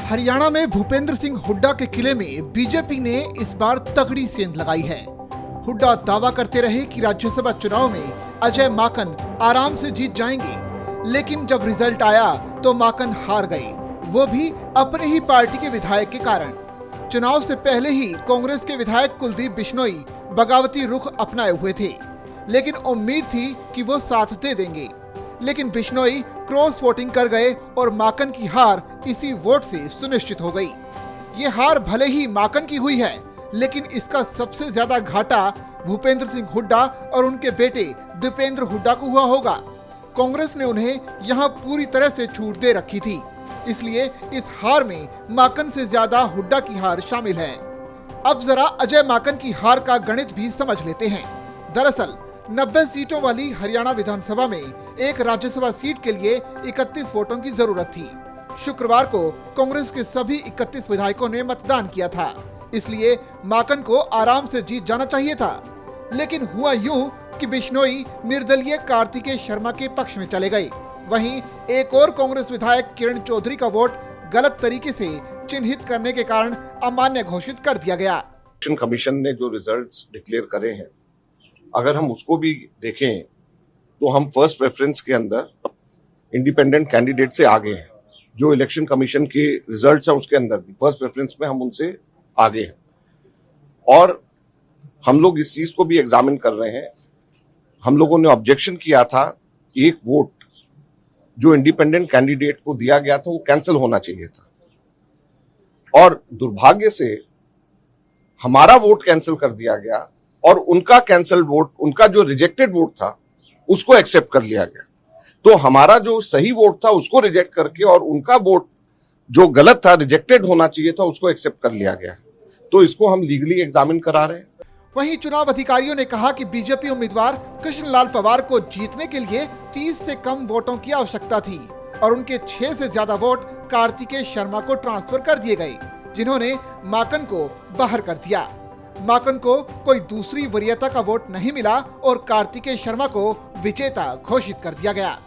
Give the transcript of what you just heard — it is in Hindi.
हरियाणा में भूपेंद्र सिंह हुड्डा के किले में बीजेपी ने इस बार तगड़ी सेंध लगाई है। हुड्डा दावा करते रहे कि राज्यसभा चुनाव में अजय माकन आराम से जीत जाएंगे, लेकिन जब रिजल्ट आया तो माकन हार गए, वो भी अपने ही पार्टी के विधायक के कारण। चुनाव से पहले ही कांग्रेस के विधायक कुलदीप बिश्नोई बगावती रुख अपनाए हुए थे, लेकिन उम्मीद थी कि वो साथ दे देंगे। लेकिन बिश्नोई क्रॉस वोटिंग कर गए और माकन की हार इसी वोट से सुनिश्चित हो गई। ये हार भले ही माकन की हुई है, लेकिन इसका सबसे ज्यादा घाटा भूपेंद्र सिंह हुड्डा और उनके बेटे दीपेंद्र हुड्डा को हुआ होगा। कांग्रेस ने उन्हें यहां पूरी तरह से छूट दे रखी थी, इसलिए इस हार में माकन से ज्यादा हुड्डा की हार शामिल है। अब जरा अजय माकन की हार का गणित भी समझ लेते हैं। दरअसल 90 सीटों वाली हरियाणा विधानसभा में एक राज्यसभा सीट के लिए 31 वोटों की जरूरत थी। शुक्रवार को कांग्रेस के सभी 31 विधायकों ने मतदान किया था, इसलिए माकन को आराम से जीत जाना चाहिए था। लेकिन हुआ यूं कि बिश्नोई निर्दलीय कार्तिकेय शर्मा के पक्ष में चले गए। वहीं एक और कांग्रेस विधायक किरण चौधरी का वोट गलत तरीके से चिन्हित करने के कारण अमान्य घोषित कर दिया गया। इलेक्शन कमीशन ने जो रिजल्ट्स डिक्लेयर करे हैं, अगर हम उसको भी देखें तो हम फर्स्ट प्रेफरेंस के अंदर इंडिपेंडेंट कैंडिडेट से आगे हैं। जो इलेक्शन कमीशन के रिजल्ट्स हैं उसके अंदर भी फर्स्ट प्रेफरेंस में हम उनसे आगे हैं, और हम लोग इस चीज को भी एग्जामिन कर रहे हैं। हम लोगों ने ऑब्जेक्शन किया था, एक वोट जो इंडिपेंडेंट कैंडिडेट को दिया गया था वो कैंसिल होना चाहिए था, और दुर्भाग्य से हमारा वोट कैंसिल कर दिया गया और उनका कैंसल वोट, उनका जो रिजेक्टेड वोट था उसको एक्सेप्ट कर लिया गया। तो हमारा जो सही वोट था उसको रिजेक्ट करके और उनका वोट जो गलत था, रिजेक्टेड होना चाहिए था, उसको एक्सेप्ट कर लिया गया। तो इसको हम लीगली एग्जामिन करा रहे हैं। वहीं चुनाव अधिकारियों ने कहा कि बीजेपी उम्मीदवार कृष्णलाल पवार को जीतने के लिए 30 से कम वोटों की आवश्यकता थी और उनके 6 से ज्यादा वोट कार्तिकेय शर्मा को ट्रांसफर कर दिए गए, जिन्होंने माकन को बाहर कर दिया। माकन को कोई दूसरी वरीयता का वोट नहीं मिला और कार्तिकेय शर्मा को विजेता घोषित कर दिया गया।